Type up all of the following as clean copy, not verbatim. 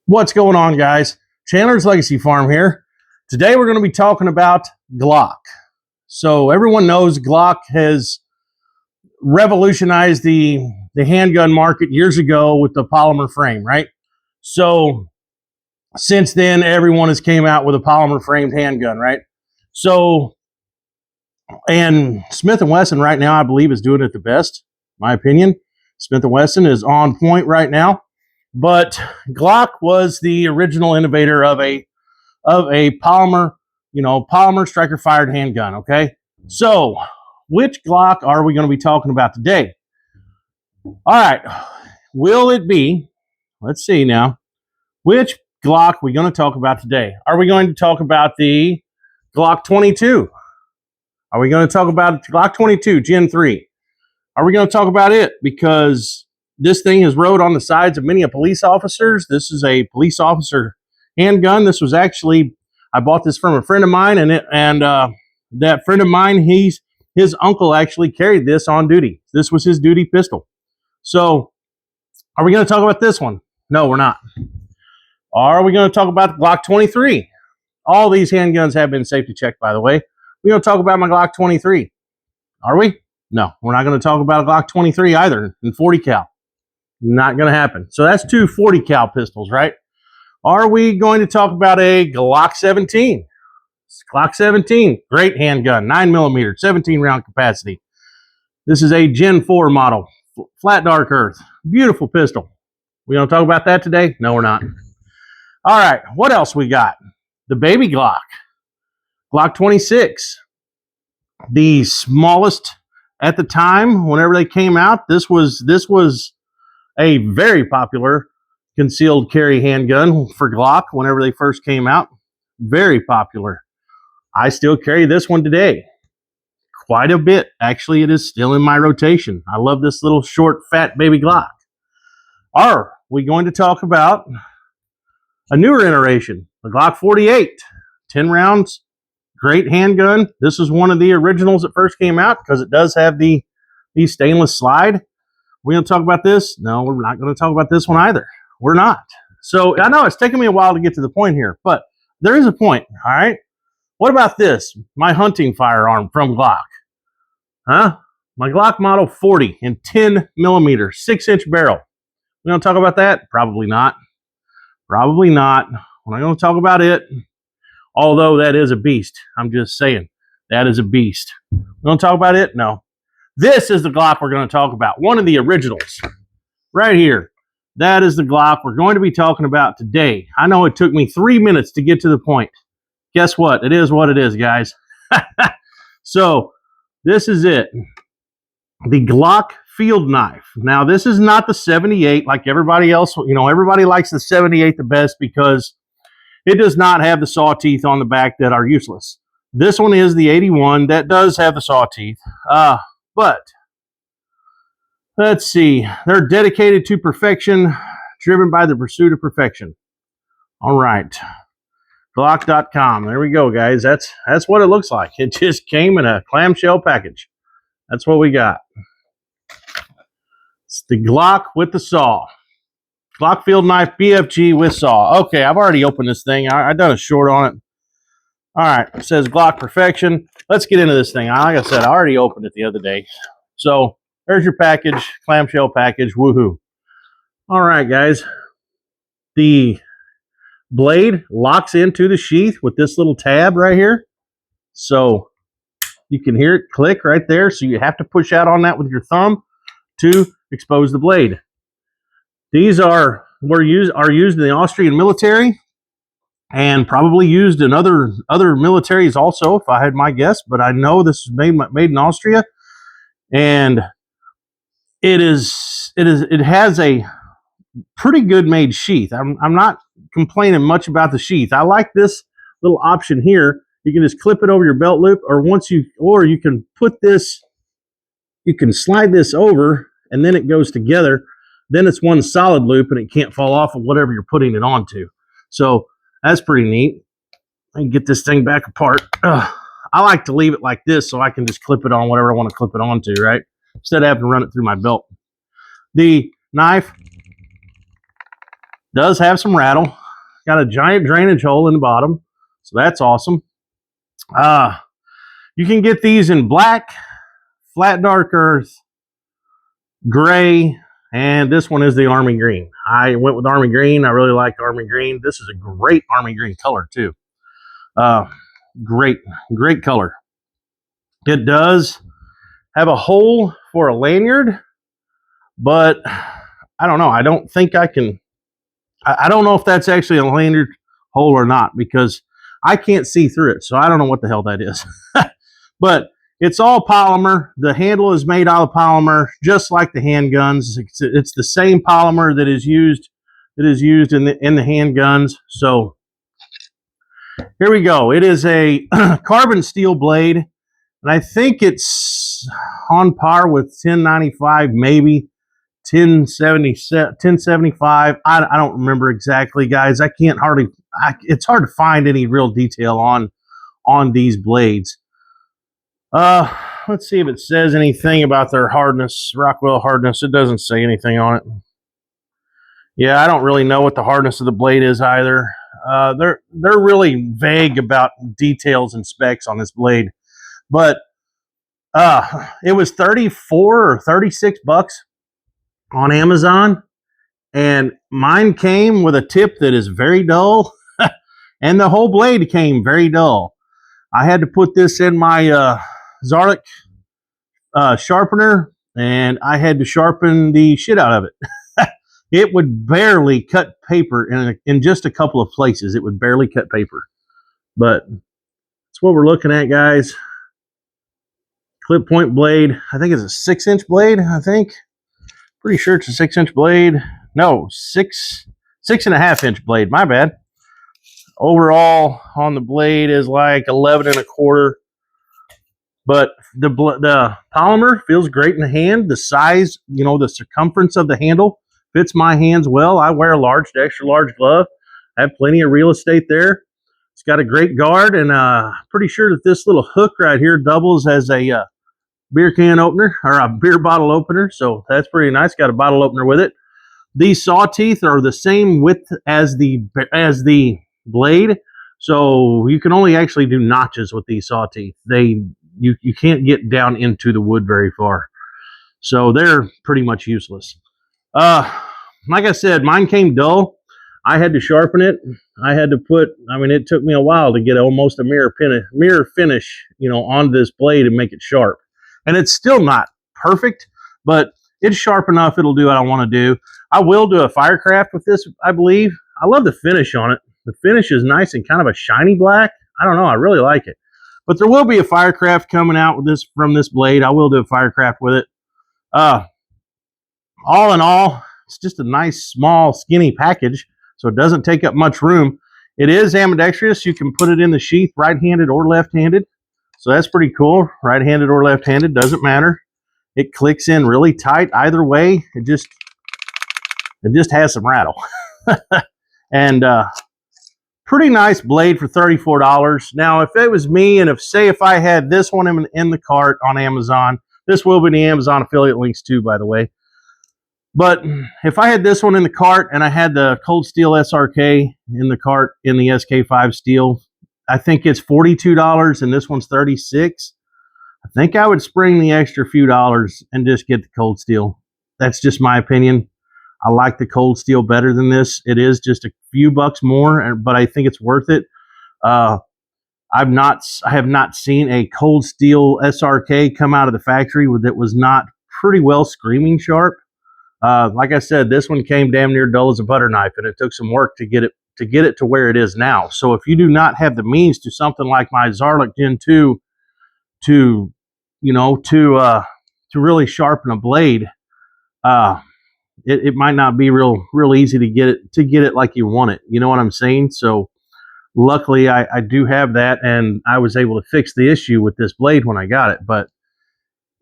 What's going on, guys? Chandler's Legacy Farm here. Today we're going to be talking about Glock. So everyone knows Glock has revolutionized the handgun market years ago with the polymer frame, right? So since then, everyone has came out with a polymer framed handgun, right? So, and Smith & Wesson right now, I believe, is doing it the best, my opinion. Smith & Wesson is on point right now. But Glock was the original innovator of a polymer, polymer striker fired handgun. Okay, so which Glock are we going to be talking about today? All right, will it be? Let's see now. Which Glock are we going to talk about today? Are we going to talk about the Glock 22? Are we going to talk about Glock 22 Gen 3? Are we going to talk about it? Because this thing has rode on the sides of many police officers. This is a police officer handgun. This was actually, I bought this from a friend of mine, and that friend of mine, his uncle actually carried this on duty. This was his duty pistol. So, are we going to talk about this one? No, we're not. Are we going to talk about the Glock 23? All these handguns have been safety checked, by the way. We're going to talk about my Glock 23. Are we? No, we're not going to talk about a Glock 23 either in 40 cal. Not going to happen. So that's two 40 cal pistols, right? Are we going to talk about a Glock 17? Glock 17, great handgun, 9mm, 17 round capacity. This is a Gen 4 model, flat dark earth, beautiful pistol. We going to talk about that today? No, we're not. All right, what else we got? The baby Glock, Glock 26, the smallest at the time. Whenever they came out, this was a very popular concealed carry handgun for Glock whenever they first came out. Very popular. I still carry this one today. Quite a bit. Actually, it is still in my rotation. I love this little short, fat baby Glock. Are we going to talk about a newer iteration, the Glock 48? 10 rounds, great handgun. This is one of the originals that first came out because it does have the stainless slide. We're going to talk about this? No, we're not going to talk about this one either. We're not. So I know it's taken me a while to get to the point here, but there is a point, all right? What about this? My hunting firearm from Glock. Huh? My Glock Model 40 in 10mm, 6-inch barrel. We're going to talk about that? Probably not. Probably not. We're not going to talk about it, although that is a beast. I'm just saying, that is a beast. We're going to talk about it? No. This is the Glock we're going to talk about. One of the originals. Right here. That is the Glock we're going to be talking about today. I know it took me 3 minutes to get to the point. Guess what? It is what it is, guys. So, this is it. The Glock field knife. Now, this is not the 78 like everybody else. Everybody likes the 78 the best because it does not have the saw teeth on the back that are useless. This one is the 81 that does have the saw teeth. But let's see. They're dedicated to perfection, driven by the pursuit of perfection. All right. Glock.com. There we go, guys. That's what it looks like. It just came in a clamshell package. That's what we got. It's the Glock with the saw. Glock field knife BFG with saw. Okay, I've already opened this thing. I've done a short on it. All right, it says Glock Perfection. Let's get into this thing. Like I said, I already opened it the other day. So there's your package, clamshell package. Woohoo! All right, guys. The blade locks into the sheath with this little tab right here. So you can hear it click right there. So you have to push out on that with your thumb to expose the blade. These are used in the Austrian military and probably used in other militaries also, if I had my guess. But I know this is made in Austria, and it has a pretty good made sheath. I'm not complaining much about the sheath. I like this little option here. You can just clip it over your belt loop, or you can put this. You can slide this over, and then it goes together. Then it's one solid loop, and it can't fall off of whatever you're putting it onto. So that's pretty neat. I can get this thing back apart. I like to leave it like this so I can just clip it on whatever I want to clip it onto, right? Instead of having to run it through my belt. The knife Does have some rattle. Got a giant drainage hole in the bottom, so that's awesome. You can get these in black, flat dark earth, gray, and this one is the army green. I went with army green. I really like army green. This is a great army green color too. Great color. It does have a hole for a lanyard, but I don't know. I don't think I can. I don't know if that's actually a lanyard hole or not, because I can't see through it. So I don't know what the hell that is. But it's all polymer. The handle is made out of polymer, just like the handguns. It's the same polymer that is used in the handguns. So here we go. It is a carbon steel blade, and I think it's on par with 1095, maybe 1075. I don't remember exactly, guys. It's hard to find any real detail on these blades. Let's see if it says anything about their hardness, Rockwell hardness. It doesn't say anything on it. Yeah, I don't really know what the hardness of the blade is either. They're really vague about details and specs on this blade. But it was 34 or 36 bucks on Amazon, and mine came with a tip that is very dull, and the whole blade came very dull. I had to put this in my Zarlik sharpener, and I had to sharpen the shit out of it. It would barely cut paper in just a couple of places. It would barely cut paper. But that's what we're looking at, guys. Clip point blade. I think it's a 6-inch blade, I think. Pretty sure it's a 6-inch blade. No, 6.5-inch blade. My bad. Overall on the blade is like 11.25. But the polymer feels great in the hand. The size, the circumference of the handle fits my hands well. I wear a large to extra large glove. I have plenty of real estate there. It's got a great guard, and pretty sure that this little hook right here doubles as a beer can opener or a beer bottle opener. So that's pretty nice. Got a bottle opener with it. These saw teeth are the same width as the blade, so you can only actually do notches with these saw teeth. You can't get down into the wood very far, so they're pretty much useless. Like I said, mine came dull. I had to sharpen it. I had to it took me a while to get almost a mirror finish, on this blade and make it sharp. And it's still not perfect, but it's sharp enough. It'll do what I want to do. I will do a Firecraft with this, I believe. I love the finish on it. The finish is nice and kind of a shiny black. I don't know. I really like it. But there will be a Firecraft coming out with this from this blade. I will do a Firecraft with it. All in all, it's just a nice, small, skinny package, so it doesn't take up much room. It is ambidextrous. You can put it in the sheath right-handed or left-handed, so that's pretty cool. Right-handed or left-handed, doesn't matter. It clicks in really tight either way. It just has some rattle. And pretty nice blade for $34. Now, if it was me, and if I had this one in the cart on Amazon, this will be in the Amazon affiliate links too, by the way. But if I had this one in the cart and I had the Cold Steel SRK in the cart in the SK5 steel, I think it's $42 and this one's $36. I think I would spring the extra few dollars and just get the Cold Steel. That's just my opinion. I like the Cold Steel better than this. It is just a few bucks more, but I think it's worth it. I have not seen a Cold Steel SRK come out of the factory that was not pretty well screaming sharp. Like I said, this one came damn near dull as a butter knife, and it took some work to get it to where it is now. So if you do not have the means to something like my Zarlik Gen 2 to really sharpen a blade, it might not be real easy to get it like you want it. You know what I'm saying? So luckily I do have that, and I was able to fix the issue with this blade when I got it, but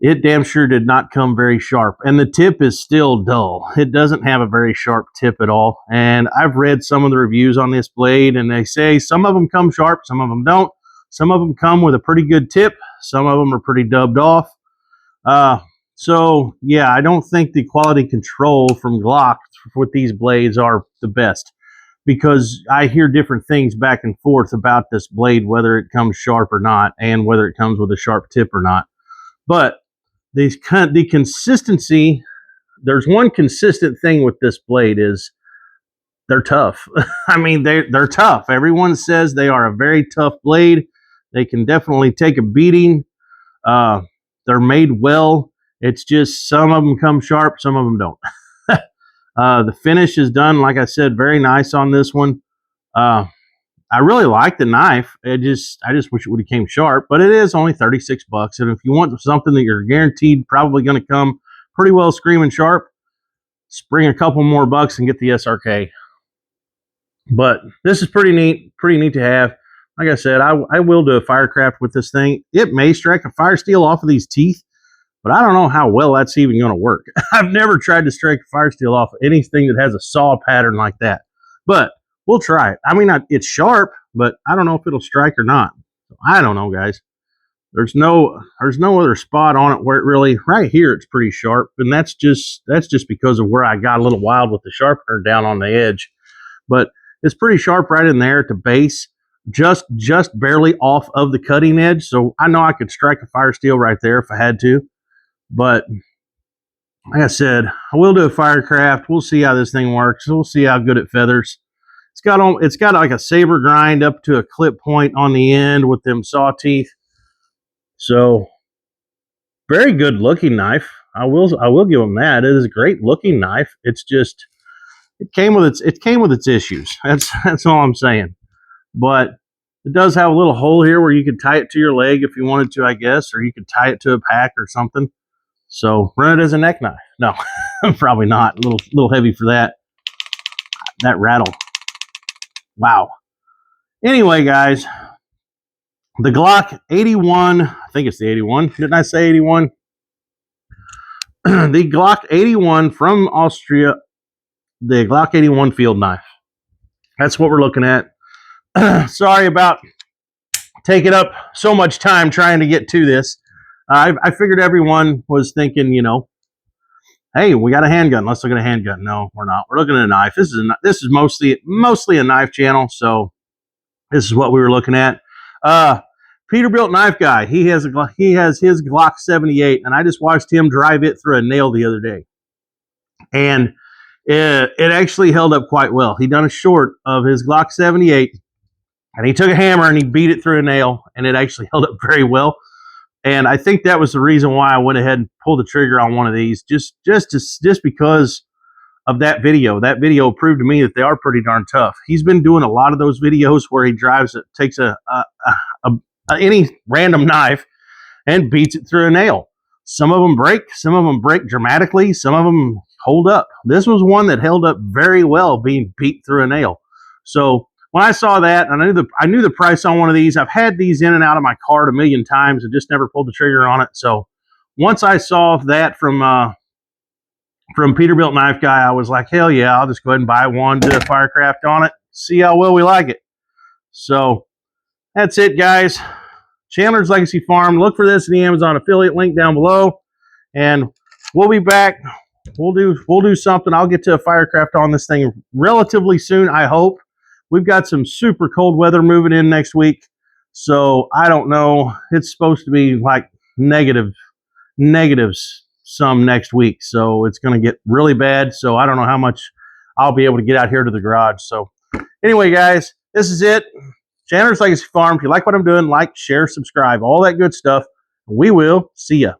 it damn sure did not come very sharp, and the tip is still dull. It doesn't have a very sharp tip at all, and I've read some of the reviews on this blade, and they say some of them come sharp, some of them don't. Some of them come with a pretty good tip. Some of them are pretty dubbed off. So yeah, I don't think the quality control from Glock with these blades are the best, because I hear different things back and forth about this blade, whether it comes sharp or not, and whether it comes with a sharp tip or not. But the consistency, there's one consistent thing with this blade is they're tough. I mean, they're tough. Everyone says they are a very tough blade. They can definitely take a beating. Uh, they're made well. It's just some of them come sharp, some of them don't. The finish is done, like I said, very nice on this one. I really like the knife. I just wish it would have came sharp, but it is only 36 bucks. And if you want something that you're guaranteed probably going to come pretty well screaming sharp, spring a couple more bucks and get the SRK. But this is pretty neat to have. Like I said, I will do a firecraft with this thing. It may strike a fire steel off of these teeth, but I don't know how well that's even going to work. I've never tried to strike a fire steel off of anything that has a saw pattern like that, but we'll try it. I mean, it's sharp, but I don't know if it'll strike or not. I don't know, guys. There's no other spot on it where it really, right here, it's pretty sharp, and that's just because of where I got a little wild with the sharpener down on the edge. But it's pretty sharp right in there at the base, just barely off of the cutting edge. So I know I could strike a fire steel right there if I had to. But like I said, I will do a firecraft. We'll see how this thing works. We'll see how good it feathers. It's got like a saber grind up to a clip point on the end with them saw teeth. So very good looking knife. I will give them that. It is a great looking knife. It's just it came with its issues. That's all I'm saying. But it does have a little hole here where you could tie it to your leg if you wanted to, I guess, or you could tie it to a pack or something. So run it as a neck knife. No, probably not. A little heavy for that. That rattle. Wow. Anyway, guys, the Glock 81. I think it's the 81. Didn't I say 81? The Glock 81 from Austria. The Glock 81 field knife. That's what we're looking at. Sorry about taking up so much time trying to get to this. I figured everyone was thinking, hey, we got a handgun. Let's look at a handgun. No, we're not. We're looking at a knife. This is mostly a knife channel. So this is what we were looking at. Peterbilt Knife Guy. He has his Glock 78, and I just watched him drive it through a nail the other day, and it actually held up quite well. He done a short of his Glock 78, and he took a hammer and he beat it through a nail, and it actually held up very well. And I think that was the reason why I went ahead and pulled the trigger on one of these, just because of that video. That video proved to me that they are pretty darn tough. He's been doing a lot of those videos where he takes any random knife and beats it through a nail. Some of them break dramatically. Some of them hold up. This was one that held up very well being beat through a nail. So when I saw that, and I knew the price on one of these. I've had these in and out of my cart a million times and just never pulled the trigger on it. So once I saw that from Peterbilt Knife Guy, I was like, hell yeah, I'll just go ahead and buy one, do a firecraft on it, see how well we like it. So that's it, guys. Chandler's Legacy Farm. Look for this in the Amazon affiliate link down below, and we'll be back. We'll do something. I'll get to a firecraft on this thing relatively soon, I hope. We've got some super cold weather moving in next week, so I don't know. It's supposed to be like negatives some next week, so it's going to get really bad. So I don't know how much I'll be able to get out here to the garage. So anyway, guys, this is it. Chandler's Legacy Farm. If you like what I'm doing, like, share, subscribe, all that good stuff. We will see ya.